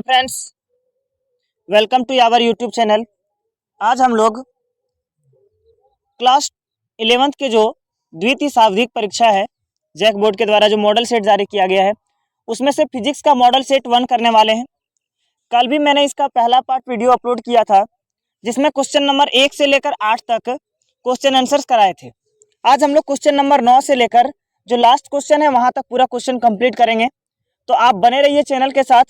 Friends, welcome to our YouTube channel. आज हम लोग क्लास 11th के जो द्वितीय सावधिक परीक्षा है जैक बोर्ड के द्वारा जो मॉडल सेट जारी किया गया है उसमें से फिजिक्स का मॉडल सेट 1 करने वाले हैं। कल भी मैंने इसका पहला पार्ट वीडियो अपलोड किया था जिसमें क्वेश्चन नंबर 1 से लेकर 8 तक क्वेश्चन आंसर्स कराए थे। आज हम लोग क्वेश्चन नंबर 9 से लेकर जो लास्ट क्वेश्चन है वहाँ तक पूरा क्वेश्चन कंप्लीट करेंगे। तो आप बने रहिए चैनल के साथ,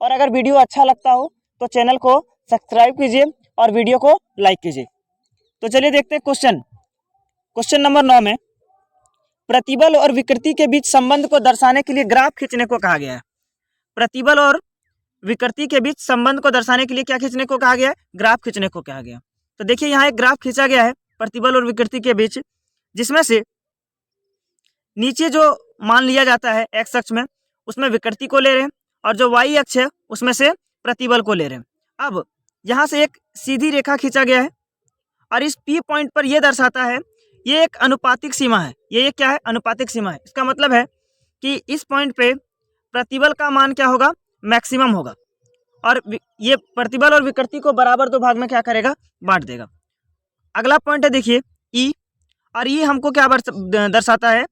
और अगर वीडियो अच्छा लगता हो तो चैनल को सब्सक्राइब कीजिए और वीडियो को लाइक कीजिए। तो चलिए देखते हैं क्वेश्चन नंबर 9 में प्रतिबल और विकृति के बीच संबंध को दर्शाने के लिए ग्राफ खींचने को कहा गया है। प्रतिबल और विकृति के बीच संबंध को दर्शाने के लिए क्या खींचने को कहा गया है? ग्राफ खींचने को कहा गया। तो देखिए यहाँ एक ग्राफ खींचा गया है प्रतिबल और विकृति के बीच, जिसमें से नीचे जो मान लिया जाता है एक्स अक्ष में उसमें विकृति को ले रहे हैं और जो वाई अक्ष है उसमें से प्रतिबल को ले रहे हैं। अब यहाँ से एक सीधी रेखा खींचा गया है और इस पी पॉइंट पर यह दर्शाता है ये एक अनुपातिक सीमा है। ये क्या है? अनुपातिक सीमा है। इसका मतलब है कि इस पॉइंट पे प्रतिबल का मान क्या होगा? मैक्सिमम होगा, और ये प्रतिबल और विकृति को बराबर दो भाग में क्या करेगा? बांट देगा। अगला पॉइंट है देखिए ई, और ई हमको क्या दर्शाता है?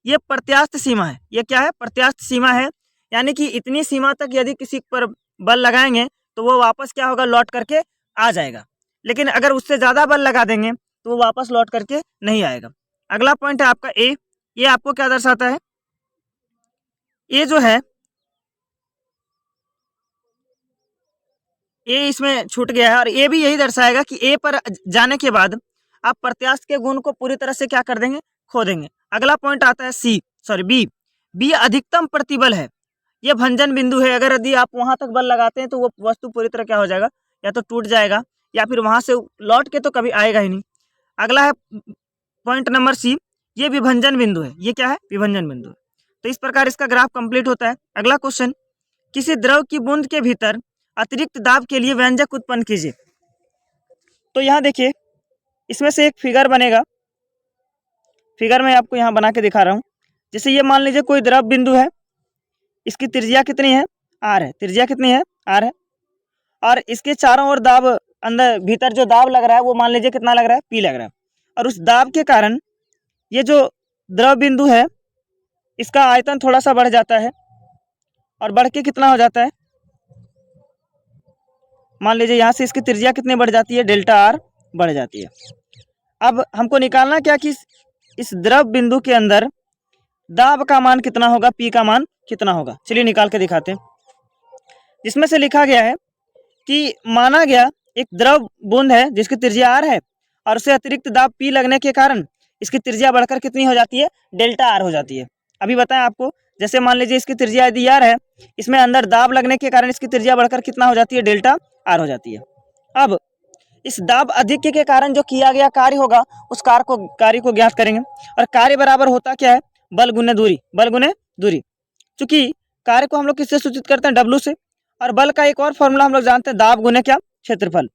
ये प्रत्यास्थ सीमा है। ये क्या है? प्रत्यास्थ सीमा है, यानी कि इतनी सीमा तक यदि किसी पर बल लगाएंगे तो वो वापस क्या होगा? लौट करके आ जाएगा। लेकिन अगर उससे ज़्यादा बल लगा देंगे तो वो वापस लौट करके नहीं आएगा। अगला पॉइंट है आपका ए। ये आपको क्या दर्शाता है? ए जो है ए इसमें छूट गया है, और ए भी यही दर्शाएगा कि ए पर जाने के बाद आप प्रत्यास्थ के गुण को पूरी तरह से क्या कर देंगे? खो देंगे। अगला पॉइंट आता है बी। बी अधिकतम प्रतिबल है। ये भंजन बिंदु है। अगर यदि आप वहां तक बल लगाते हैं तो वो वस्तु पूरी तरह क्या हो जाएगा? या तो टूट जाएगा या फिर वहां से लौट के तो कभी आएगा ही नहीं। अगला है पॉइंट नंबर सी। ये विभंजन बिंदु है। ये क्या है? विभंजन बिंदु है। तो इस प्रकार इसका ग्राफ कंप्लीट होता है। अगला क्वेश्चन, किसी द्रव की बूंद के भीतर अतिरिक्त दाब के लिए व्यंजक उत्पन्न कीजिए। तो यहाँ देखिए इसमें से एक फिगर बनेगा। फिगर मैं आपको यहाँ बना के दिखा रहा हूँ। जैसे ये मान लीजिए कोई द्रव बिंदु है, इसकी त्रिज्या कितनी है? आर है। त्रिज्या कितनी है? आर है। और इसके चारों ओर दाब, अंदर भीतर जो दाब लग रहा है वो मान लीजिए कितना लग रहा है? पी लग रहा है। और उस दाब के कारण ये जो द्रव बिंदु है इसका आयतन थोड़ा सा बढ़ जाता है, और बढ़ के कितना हो जाता है? मान लीजिए यहाँ से इसकी त्रिज्या कितनी बढ़ जाती है? डेल्टा आर बढ़ जाती है। अब हमको निकालना क्या कि इस द्रव बिंदु के अंदर दाब का मान कितना होगा? पी का मान कितना होगा? चलिए निकाल के दिखाते हैं। जिसमें से लिखा गया है कि माना गया एक द्रव बूंद है जिसकी त्रिज्या आर है, और उसे अतिरिक्त दाब पी लगने के कारण इसकी त्रिज्या बढ़कर कितनी हो जाती है? डेल्टा आर हो जाती है। अभी बताएं आपको, जैसे मान लीजिए इसकी त्रिज्या यदि आर है, इसमें अंदर दाब लगने के कारण इसकी त्रिज्या बढ़कर कितना हो जाती है? डेल्टा आर हो जाती है। अब इस दाब अधिक्य के कारण जो किया गया कार्य होगा उस कार्य को ज्ञात करेंगे, और कार्य बराबर होता क्या है? बल गुने दूरी। बल गुने दूरी। चूंकि कार्य को हम लोग किससे सूचित करते हैं? डब्लू से। और बल का एक और फॉर्मूला हम लोग जानते हैं, दाब गुने क्या? क्षेत्रफल।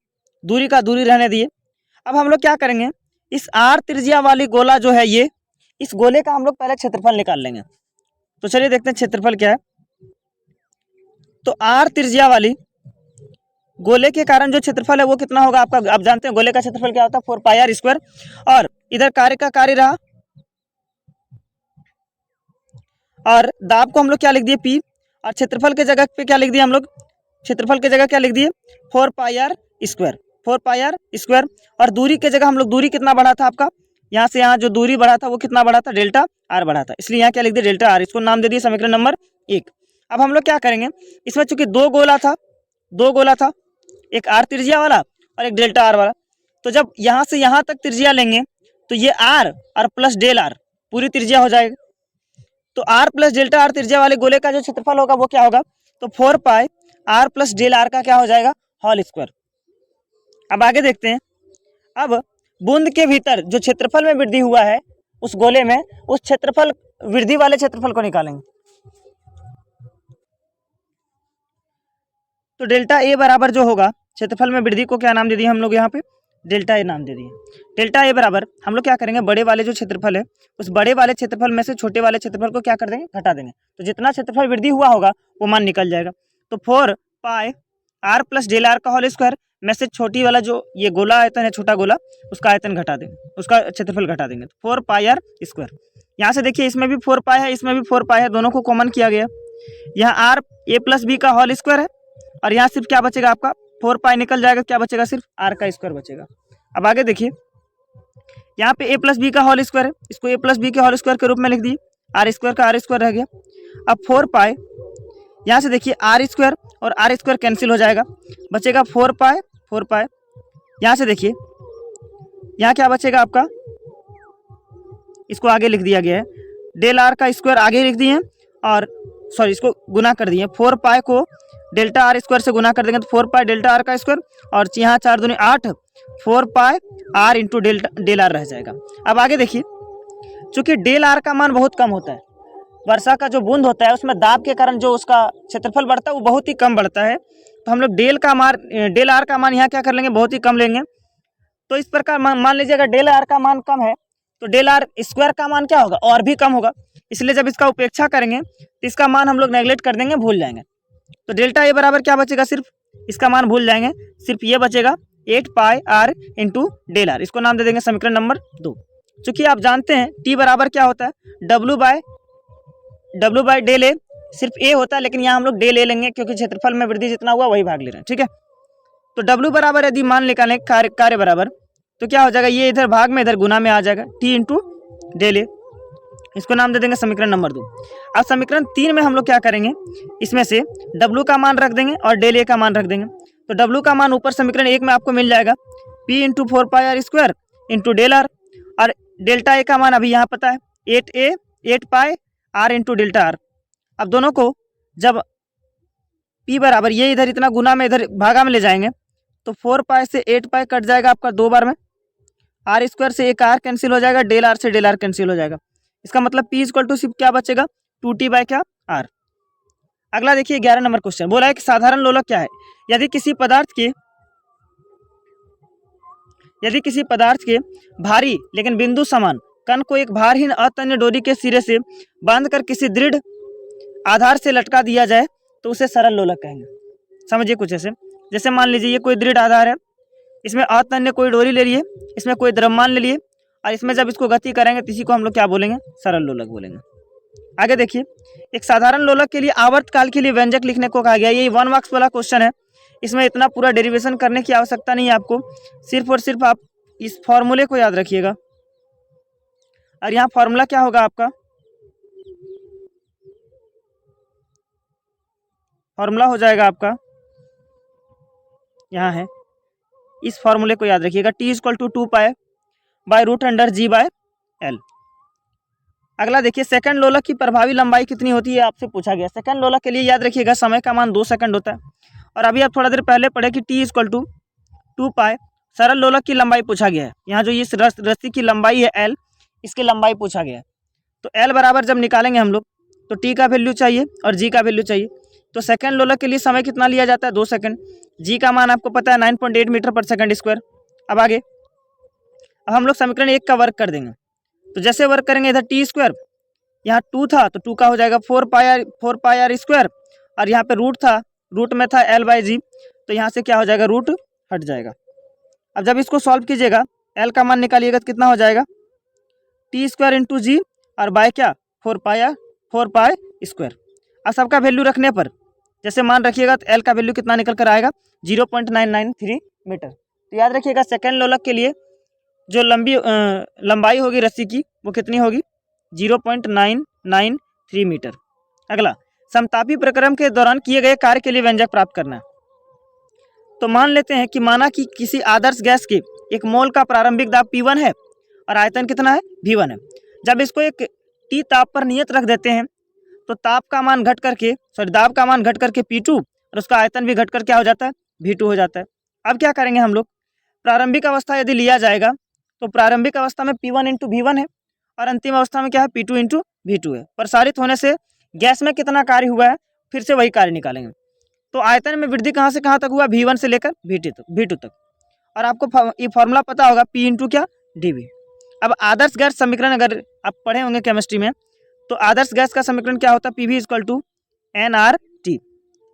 दूरी का दूरी रहने दिए। अब हम लोग क्या करेंगे? इस आर त्रिज्या वाली गोला जो है ये, इस गोले का हम लोग पहले क्षेत्रफल निकाल लेंगे। तो चलिए देखते हैं क्षेत्रफल क्या है। तो आर त्रिज्या वाली गोले के कारण जो क्षेत्रफल है वो कितना होगा आपका? आप जानते हैं गोले का क्षेत्रफल क्या होता है? 4 पाई आर स्क्वायर। और इधर कार्य का कार्य रहा, और दाब को हम लोग क्या लिख दिए? पी। और क्षेत्रफल के जगह पे क्या लिख दिए हम लोग? क्षेत्रफल के जगह क्या लिख दिए? 4 pi are square. 4 pi are square. और दूरी के जगह हम लोग, दूरी कितना बढ़ा था आपका? यहाँ से यहाँ जो दूरी बढ़ा था वो कितना बढ़ा था? डेल्टा आर बढ़ा था। इसलिए यहाँ क्या लिख दिया? Delta R. इसको नाम दे दिए समीकरण नंबर 1। अब हम लोग क्या करेंगे? इसमें चूंकि दो गोला था, एक आर त्रिज्या वाला और एक डेल्टा आर वाला। तो जब यहाँ से यहाँ तक त्रिज्या लेंगे तो ये आर और प्लस डेल आर पूरी त्रिज्या हो जाएगा। तो आर प्लस डेल्टा आर त्रिज्या वाले गोले का जो क्षेत्रफल होगा वो क्या होगा? तो 4 pi R plus del R का क्या हो जाएगा? Whole square. अब आगे देखते हैं। अब बूंद के भीतर जो क्षेत्रफल में वृद्धि हुआ है उस गोले में, उस क्षेत्रफल वृद्धि वाले क्षेत्रफल को निकालेंगे। तो डेल्टा ए बराबर जो होगा, क्षेत्रफल में वृद्धि को क्या नाम दे दिए हम लोग? यहाँ पे डेल्टा ए नाम दे दिए। डेल्टा ए बराबर हम लोग क्या करेंगे? बड़े वाले जो क्षेत्रफल है उस बड़े वाले क्षेत्रफल में से छोटे वाले क्षेत्रफल को क्या कर देंगे? घटा देंगे। तो जितना क्षेत्रफल वृद्धि हुआ होगा वो मान निकल जाएगा। तो 4 pi R plus del R का होल स्क्वायर में से छोटी वाला जो ये गोला आयतन है, छोटा गोला, उसका आयतन घटा देंगे, उसका क्षेत्रफल घटा देंगे, तो 4 पाई आर स्क्वायर। यहाँ से देखिए इसमें भी 4 पाई है, इसमें भी 4 पाई है, दोनों को कॉमन किया गया। यहाँ आर ए प्लस बी का होल स्क्वायर है और यहाँ सिर्फ क्या बचेगा आपका 4 पाई निकल जाएगा, क्या बचेगा सिर्फ आर का स्क्वायर बचेगा। अब आगे देखिए यहाँ पे ए प्लस बी का होल स्क्वायर है, इसको ए प्लस बी के होल स्क्वायर के रूप में लिख दिए, आर स्क्वायर का आर स्क्वायर रह गया। अब 4 पाई यहाँ से देखिए आर स्क्वायर और आर स्क्वायर कैंसिल हो जाएगा, बचेगा 4 पाई 4 पाई। यहाँ से देखिए यहाँ क्या बचेगा आपका, इसको आगे लिख दिया गया है, डेल आर का स्क्वायर आगे लिख दिए और सॉरी इसको गुना कर दिए, 4 पाई को डेल्टा आर स्क्वायर से गुना कर देंगे तो 4 पाई डेल्टा आर का स्क्वायर और यहाँ 4 दूनी 8, 4 pi R into del are रह जाएगा। अब आगे देखिए चूंकि डेल आर का मान बहुत कम होता है, वर्षा का जो बूंद होता है उसमें दाब के कारण जो उसका क्षेत्रफल बढ़ता है वो बहुत ही कम बढ़ता है, तो हम लोग डेल आर का मान यहाँ क्या कर लेंगे, बहुत ही कम लेंगे। तो इस प्रकार मान लीजिए अगर डेल आर का मान कम है तो डेल आर स्क्वायर का मान क्या होगा, और भी कम होगा, इसलिए जब इसका उपेक्षा करेंगे तो इसका मान हम लोग नेगलेक्ट कर देंगे, भूल जाएंगे। तो डेल्टा ए बराबर क्या बचेगा, सिर्फ इसका मान भूल जाएंगे, सिर्फ ये बचेगा 8 pi R into del are, इसको नाम दे देंगे समीकरण नंबर 2। चूंकि आप जानते हैं टी बराबर क्या होता है, डब्ल्यू बाय डेल ए, सिर्फ ए होता है, लेकिन यहाँ हम लोग डेल ए लेंगे क्योंकि क्षेत्रफल में वृद्धि जितना हुआ वही भाग ले रहे हैं, ठीक है। तो डब्ल्यू बराबर यदि मान निकालें कार्य बराबर, तो क्या हो जाएगा, ये इधर भाग में इधर गुना में आ जाएगा, टी इंटू डेल ए, इसको नाम दे देंगे समीकरण नंबर 2। अब समीकरण 3 में हम लोग क्या करेंगे, इसमें से W का मान रख देंगे और डेल ए का मान रख देंगे। तो W का मान ऊपर समीकरण 1 में आपको मिल जाएगा P into 4 pi are square into del R, और डेल्टा ए का मान अभी यहाँ पता है 8 pi R into delta R. अब दोनों को जब P बराबर ये इधर इतना गुना में इधर भागा में ले जाएंगे तो 4 पाई से 8 पाई कट जाएगा आपका 2 बार में, आर स्क्वायर से एक आर कैंसिल हो जाएगा, डेल आर से डेल आर कैंसिल हो जाएगा, इसका मतलब P इक्वल टू सिर्फ क्या बचेगा 2t बाय क्या आर। अगला देखिए 11 नंबर क्वेश्चन, बोला है कि साधारण लोलक क्या है, यदि किसी पदार्थ के भारी लेकिन बिंदु समान कण को एक भारहीन अतन्य डोरी के सिरे से बांधकर किसी दृढ़ आधार से लटका दिया जाए तो उसे सरल लोलक कहेंगे। समझिए कुछ ऐसे, जैसे मान लीजिए ये कोई दृढ़ आधार है, इसमें अतन्य कोई डोरी ले लिए, इसमें कोई द्रव्यमान ले लिए और इसमें जब इसको गति करेंगे तो इसी को हम लोग क्या बोलेंगे, सरल लोलक बोलेंगे। आगे देखिए एक साधारण लोलक के लिए आवर्तकाल के लिए व्यंजक लिखने को कहा गया, ये 1 मार्क्स वाला क्वेश्चन है, इसमें इतना पूरा डेरिवेशन करने की आवश्यकता नहीं है आपको, सिर्फ और सिर्फ आप इस फॉर्मूले को याद रखिएगा। और यहाँ फॉर्मूला क्या होगा आपका, फॉर्मूला हो जाएगा आपका यहाँ है, इस फॉर्मूले को याद रखिएगा, T equal to 2 pi by root under G by L। अगला देखिए सेकंड लोलक की प्रभावी लंबाई कितनी होती है आपसे पूछा गया। सेकंड लोलक के लिए याद रखिएगा समय का मान 2 सेकंड होता है, और अभी आप थोड़ा देर पहले पढ़े कि T इक्वल टू 2 पाई, सरल लोलक की लंबाई पूछा गया है, यहाँ जो इस रस्सी की लंबाई है L, इसकी लंबाई पूछा गया है। तो L बराबर जब निकालेंगे हम लोग तो T का वैल्यू चाहिए और G का वैल्यू चाहिए, तो सेकंड लोलक के लिए समय कितना लिया जाता है 2 सेकंड, G का मान आपको पता है 9.8 मीटर पर सेकंड स्क्वायर। अब आगे अब हम लोग समीकरण 1 का वर्क कर देंगे, तो जैसे वर्क करेंगे इधर टी स्क्वायर, यहाँ 2 था तो 2 का हो जाएगा 4 पाई आर स्क्वायर, और यहाँ पे रूट में था एल बाई जी, तो यहाँ से क्या हो जाएगा रूट हट जाएगा। अब जब इसको सॉल्व कीजिएगा एल का मान निकालिएगा तो कितना हो जाएगा टी स्क्वायर इंटू जी और बाय क्या 4 पाई स्क्वायर। अब सबका वैल्यू रखने पर जैसे मान रखिएगा तो एल का वैल्यू कितना निकल कर आएगा 0.993 मीटर। तो याद रखिएगा सेकेंड लोलक के लिए जो लंबाई होगी रस्सी की वो कितनी होगी 0.993 मीटर। अगला समतापी प्रक्रम के दौरान किए गए कार्य के लिए व्यंजक प्राप्त करना है। तो मान लेते हैं कि माना कि किसी आदर्श गैस के एक मोल का प्रारंभिक दाब P1 है और आयतन कितना है V1 है। जब इसको एक T ताप पर नियत रख देते हैं तो दाब का मान घट करके P2 और उसका आयतन भी घट कर क्या हो जाता है V2 हो जाता है। अब क्या करेंगे हम लोग, प्रारंभिक अवस्था यदि लिया जाएगा तो प्रारंभिक अवस्था में P1 इंटू V1 है और अंतिम अवस्था में क्या है P2 इंटू V2 है। प्रसारित होने से गैस में कितना कार्य हुआ है फिर से वही कार्य निकालेंगे। तो आयतन में वृद्धि कहाँ से कहाँ तक हुआ V1 से लेकर V2 तक, और आपको ये फॉर्मूला पता होगा P इंटू क्या dV। अब आदर्श गैस समीकरण अगर आप पढ़े होंगे केमिस्ट्री में तो आदर्श गैस का समीकरण क्या होता है PV इक्वल टू NRT।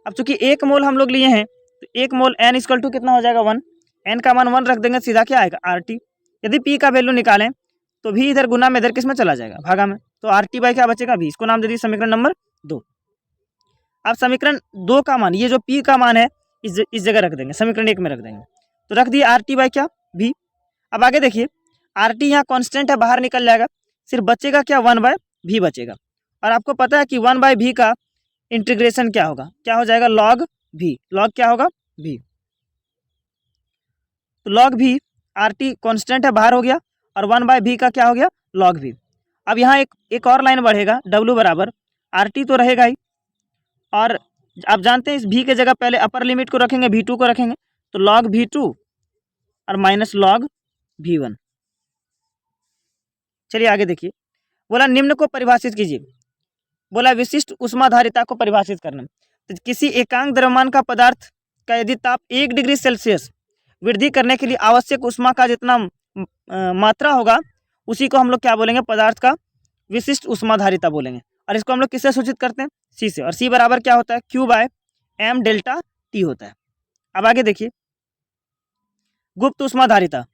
अब चूंकि 1 मोल हम लोग लिए हैं तो 1 मोल n इक्वल टू कितना हो जाएगा 1, n का मान 1 रख देंगे, सीधा क्या आएगा RT। यदि P का वैल्यू निकालें तो भी इधर गुना में इधर किस में चला जाएगा, भागा में, तो RT बाई क्या बचेगा V। इसको नाम दे दीजिए समीकरण नंबर 2। अब समीकरण 2 का मान, ये जो P का मान है इस जगह रख देंगे, समीकरण 1 में रख देंगे, तो रख दिए RT बाई क्या V। अब आगे देखिए RT यहाँ कॉन्स्टेंट है, बाहर निकल जाएगा, सिर्फ बचेगा क्या 1 बाय V बचेगा। और आपको पता है कि 1 बाय V का इंटीग्रेशन क्या होगा, क्या हो जाएगा log V, log क्या होगा V, तो log V, RT कॉन्स्टेंट है बाहर हो गया, और 1 बाय V का क्या हो गया log V। अब यहाँ एक और लाइन बढ़ेगा, W बराबर RT तो रहेगा ही, और आप जानते हैं इस V के जगह पहले अपर लिमिट को रखेंगे, V2 को रखेंगे, तो log V2 और माइनस log V1। चलिए आगे देखिए, बोला निम्न को परिभाषित कीजिए, बोला विशिष्ट ऊष्माधारिता को परिभाषित करना। तो किसी एकांक द्रव्यमान का पदार्थ का यदि ताप 1 डिग्री सेल्सियस वृद्धि करने के लिए आवश्यक ऊष्मा का जितना मात्रा होगा उसी को हम लोग क्या बोलेंगे, पदार्थ का विशिष्ट ऊष्माधारिता बोलेंगे। और इसको हम लोग किससे सूचित करते हैं, C से, और C बराबर क्या होता है Q by M delta T होता है। अब आगे देखिए, गुप्त ऊष्माधारिता,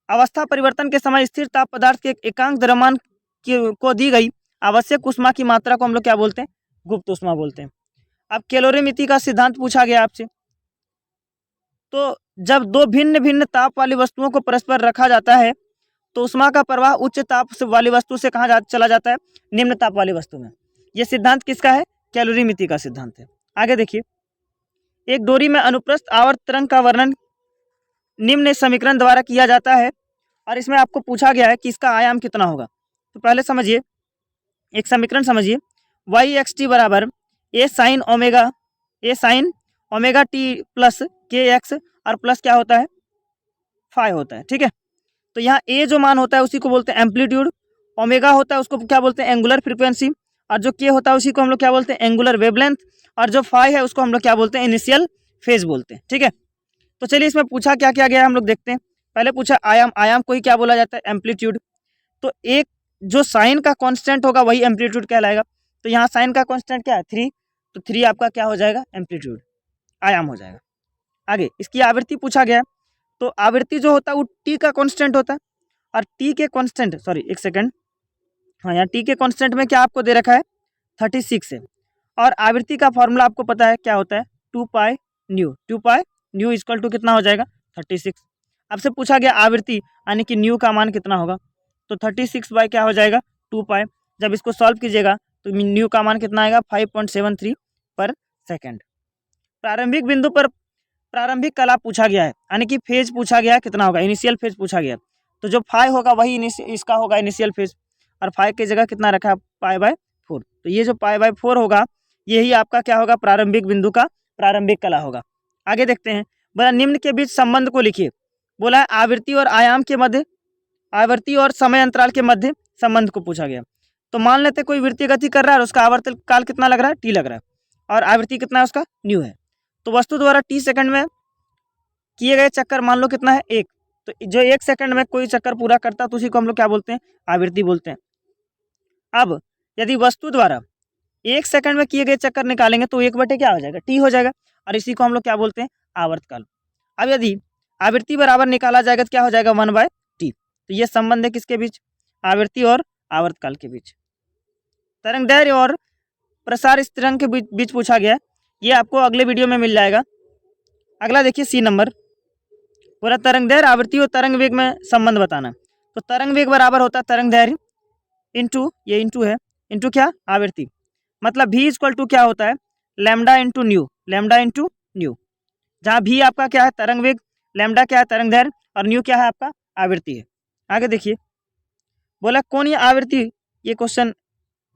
अवस्था परिवर्तन के समय स्थिर ताप पदार्थ के एकांक द्रव्यमान को दी गई आवश्यक ऊष्मा की मात्रा को हम लोग क्या बोलते हैं, गुप्त ऊष्मा बोलते हैं। अब कैलोरीमिति का सिद्धांत पूछा गया आपसे, तो जब दो भिन्न भिन्न ताप वाली वस्तुओं को परस्पर रखा जाता है तो ऊष्मा का प्रवाह उच्च ताप वाली वस्तु से कहाँ चला जाता है, निम्न ताप वाली वस्तु में। यह सिद्धांत किसका है, कैलोरीमिति का सिद्धांत है। आगे देखिए, एक डोरी में अनुप्रस्थ आवर्त तरंग का वर्णन निम्न समीकरण द्वारा किया जाता है, और इसमें आपको पूछा गया है कि इसका आयाम कितना होगा। तो पहले समझिए, एक समीकरण समझिए, y(xt) बराबर a sine omega T plus के एक्स, और प्लस क्या होता है फाई होता है, ठीक है। तो यहाँ a जो मान होता है उसी को बोलते हैं एम्पलीट्यूड, ओमेगा होता है उसको क्या बोलते हैं एंगुलर फ्रीक्वेंसी, और जो k होता है उसी को हम लोग क्या बोलते हैं एंगुलर वेवलेंथ, और जो फाई है उसको हम लोग क्या बोलते हैं इनिशियल फेज बोलते हैं, ठीक है। तो चलिए इसमें पूछा क्या क्या गया है हम लोग देखते हैं। पहले पूछा आयाम, आयाम को ही क्या बोला जाता है एम्पलीट्यूड, तो एक जो साइन का कांस्टेंट होगा वही एम्पलीट्यूड कहलाएगा। तो यहाँ साइन का कांस्टेंट क्या है 3, तो 3 आपका क्या हो जाएगा एम्पलीट्यूड, आयाम हो जाएगा। आगे इसकी आवृत्ति पूछा गया, तो आवृत्ति जो होता है वो टी का कांस्टेंट होता है, और टी के कांस्टेंट, सॉरी एक सेकंड, हाँ यहाँ टी के कांस्टेंट में क्या आपको दे रखा है 36 है, और आवृत्ति का फॉर्मूला आपको पता है क्या होता है 2 पाई न्यू इक्वल टू कितना हो जाएगा 36। आपसे पूछा गया आवृत्ति यानी कि न्यू का मान कितना होगा, तो 36 बाई क्या हो जाएगा 2 पाई। जब इसको सॉल्व कीजिएगा तो न्यू का मान कितना आएगा 5.73 पर सेकेंड। प्रारंभिक बिंदु पर प्रारंभिक कला पूछा गया है, यानी कि फेज पूछा गया है कितना होगा, इनिशियल फेज पूछा गया, तो जो फाइव होगा वही इसका होगा इनिशियल फेज, और फाइव की जगह कितना रखा है π/4, तो ये जो π/4 होगा यही आपका क्या होगा प्रारंभिक बिंदु का प्रारंभिक कला होगा। आगे देखते हैं, बोला निम्न के बीच संबंध को लिखिए। बोला है आवृत्ति और आयाम के मध्य, आवृत्ति और समय अंतराल के मध्य संबंध को पूछा गया। तो मान लेते कोई वृत्तीय गति कर रहा है और उसका आवर्तन काल कितना लग रहा है टी लग रहा है, और आवृत्ति कितना है उसका न्यू है, तो वस्तु द्वारा टी सेकंड में किए गए चक्कर मान लो कितना है 1, तो जो 1 सेकंड में कोई चक्कर पूरा करता है तो उसी को हम लोग क्या बोलते हैं आवृत्ति बोलते हैं। अब यदि वस्तु द्वारा 1 सेकंड में किए गए चक्कर निकालेंगे तो 1/, क्या हो जाएगा टी हो जाएगा, और इसी को हम लोग क्या बोलते हैं आवर्तकाल। अब यदि आवृत्ति बराबर निकाला जाएगा तो क्या हो जाएगा 1/t, तो ये संबंध है किसके बीच, आवृत्ति और आवर्तकाल के बीच। तरंग दैर्घ्य और प्रसार स्थिरांक के बीच पूछा गया है, ये आपको अगले वीडियो में मिल जाएगा। अगला देखिए C नंबर, पूरा तरंग दैर्घ्य आवृत्ति और तरंग वेग में संबंध बताना। तो तरंग वेग बराबर होता है तरंग दैर्घ्य इंटू, ये इंटू है, इंटू क्या आवृत्ति, मतलब v इक्वल टू क्या होता है लैम्डा इंटू न्यू, जहाँ v आपका क्या है तरंग वेग, लैम्डा क्या है तरंग दैर्घ्य, और न्यू क्या है आपका आवृत्ति है। आगे देखिए, बोला कोणीय आवृत्ति, ये क्वेश्चन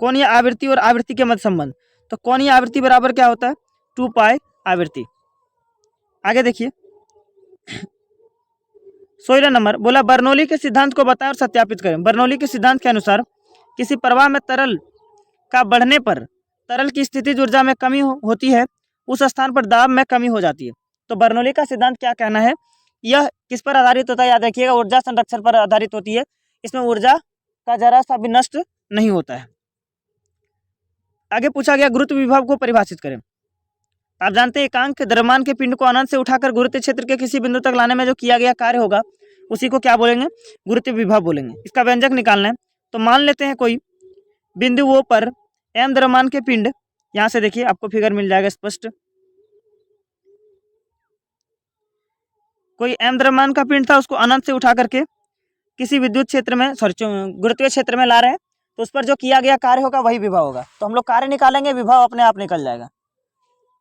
कोणीय आवृत्ति और आवृत्ति के मध्य संबंध, तो कोणीय आवृत्ति बराबर क्या होता है 2 पाई आवृत्ति। आगे देखिए 16 नंबर, बोला बर्नौली के सिद्धांत को बताएं और सत्यापित करें। बर्नौली के सिद्धांत के अनुसार किसी प्रवाह में तरल का बढ़ने पर तरल की स्थितिज ऊर्जा में कमी होती है, उस स्थान पर दाब में कमी हो जाती है। तो बर्नौली का सिद्धांत क्या कहना है, यह किस पर आधारित होता है, याद रखिएगा ऊर्जा संरक्षण पर आधारित होती है, इसमें ऊर्जा का जरा सा भी नष्ट नहीं होता है। आगे पूछा गया गुरुत्व विभव को परिभाषित करें। आप जानते हैं एकांक द्रव्यमान के पिंड को अनंत से उठाकर गुरुत्व क्षेत्र के किसी बिंदु तक लाने में जो किया गया कार्य होगा उसी को क्या बोलेंगे, गुरुत्व विभव बोलेंगे। इसका व्यंजक निकालना है। तो मान लेते हैं कोई बिंदु ओ पर m द्रव्यमान के पिंड, यहाँ से देखिए आपको फिगर मिल जाएगा स्पष्ट, कोई m द्रव्यमान का पिंड था, उसको अनंत से उठा करके किसी विद्युत क्षेत्र में गुरुत्वीय क्षेत्र में ला रहे हैं, तो उस पर जो किया गया कार्य होगा वही विभव होगा। तो हम लोग कार्य निकालेंगे, विभव अपने आप निकल जाएगा।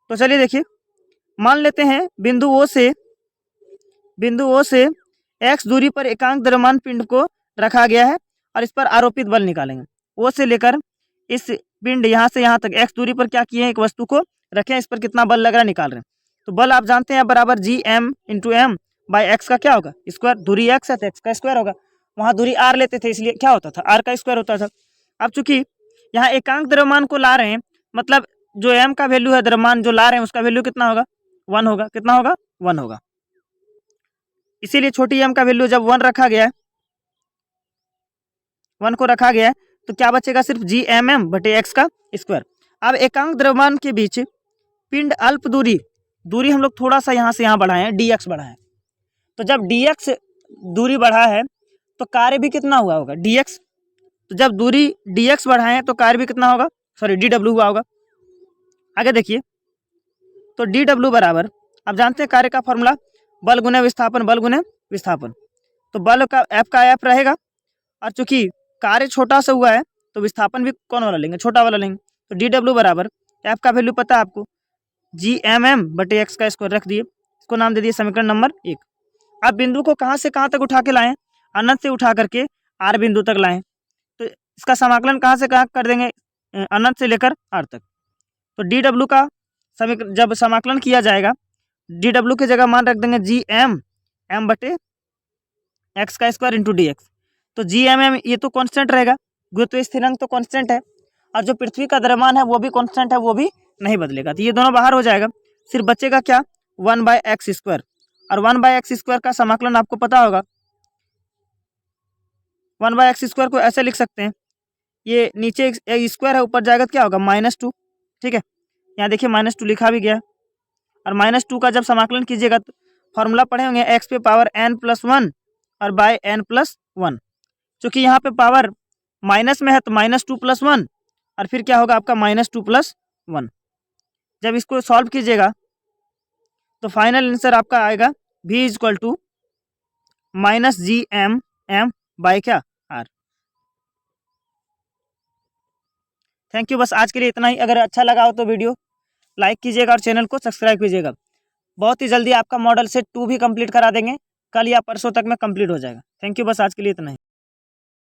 तो चलिए देखिए, मान लेते हैं बिंदु ओ से x दूरी पर एकांक द्रव्यमान पिंड को रखा गया है और इस पर आरोपित बल निकालेंगे। ओ से लेकर इस पिंड यहाँ से यहाँ तक x दूरी पर क्या किए हैं, एक वस्तु को रखें, इस पर कितना बल लग रहा है निकाल रहे हैं। तो बल आप जानते हैं बराबर Gm × m बाई एक्स का क्या होगा, स्क्वायर। दूरी x है तो x का स्क्वायर होगा। वहाँ दूरी r लेते थे इसलिए क्या होता था, r का स्क्वायर होता था। अब चूंकि यहाँ एकांक द्रव्यमान को ला रहे हैं, मतलब जो m का वैल्यू है, द्रव्यमान जो ला रहे हैं उसका वैल्यू कितना होगा, 1 होगा। कितना होगा, 1 होगा। इसीलिए छोटी m का वैल्यू जब 1 रखा गया है, 1 को रखा गया है, तो क्या बचेगा, सिर्फ Gmm बटे x का स्क्वायर। अब एकांक द्रव्यमान के बीच पिंड अल्प दूरी हम लोग थोड़ा सा यहाँ से यहाँ बढ़ाए हैं, dx बढ़ाए। तो जब dx दूरी बढ़ा है तो कार्य भी कितना हुआ होगा, dx। तो जब दूरी dx बढ़ाए हैं तो कार्य भी कितना होगा, सॉरी dw हुआ होगा। आगे देखिए, तो dw बराबर, आप जानते हैं कार्य का फॉर्मूला बल गुने विस्थापन, बल गुने विस्थापन। तो बल का F का F रहेगा, और चूंकि कार्य छोटा सा हुआ है तो विस्थापन भी कौन वाला लेंगे, छोटा वाला लेंगे। तो dw बराबर F का वैल्यू पता है आपको, Gmm बटे x का स्क्वायर रख दिए, इसको नाम दे दिए समीकरण नंबर 1। अब बिंदु को कहाँ से कहाँ तक उठा के लाएं, अनंत से उठा करके r बिंदु तक लाएं। तो इसका समाकलन कहाँ से कहाँ कर देंगे, अनंत से लेकर r तक। तो dw का समीकरण जब समाकलन किया जाएगा, dw की जगह मान रख देंगे Gm m बटे x का स्क्वायर इंटू dx। तो Gmm ये तो कांस्टेंट रहेगा, गुरुत्वीय स्थिरांक तो कांस्टेंट है, और जो पृथ्वी का द्रव्यमान है वो भी कांस्टेंट है, वो भी नहीं बदलेगा। तो ये दोनों बाहर हो जाएगा, सिर्फ बचेगा क्या, 1/x²। और 1/x² का समाकलन आपको पता होगा, 1/x² को ऐसे लिख सकते हैं, ये नीचे एक स्क्वायर है, ऊपर जाएगा तो क्या होगा, -2। ठीक है, यहाँ देखिए -2 लिखा भी गया। और -2 का जब समाकलन कीजिएगा तो फॉर्मूला पढ़े होंगे, x पे पावर n+1 और बाय n+1। चूँकि यहाँ पे पावर माइनस में है तो -2 + 1, और फिर क्या होगा आपका -2 + 1। जब इसको सॉल्व कीजिएगा तो फाइनल आंसर आपका आएगा v = -Gmm बाय क्या, r। थैंक यू, बस आज के लिए इतना ही। अगर अच्छा लगा हो तो वीडियो लाइक कीजिएगा और चैनल को सब्सक्राइब कीजिएगा। बहुत ही जल्दी आपका मॉडल सेट 2 भी कंप्लीट करा देंगे, कल या परसों तक में कंप्लीट हो जाएगा। थैंक यू, बस आज के लिए इतना ही।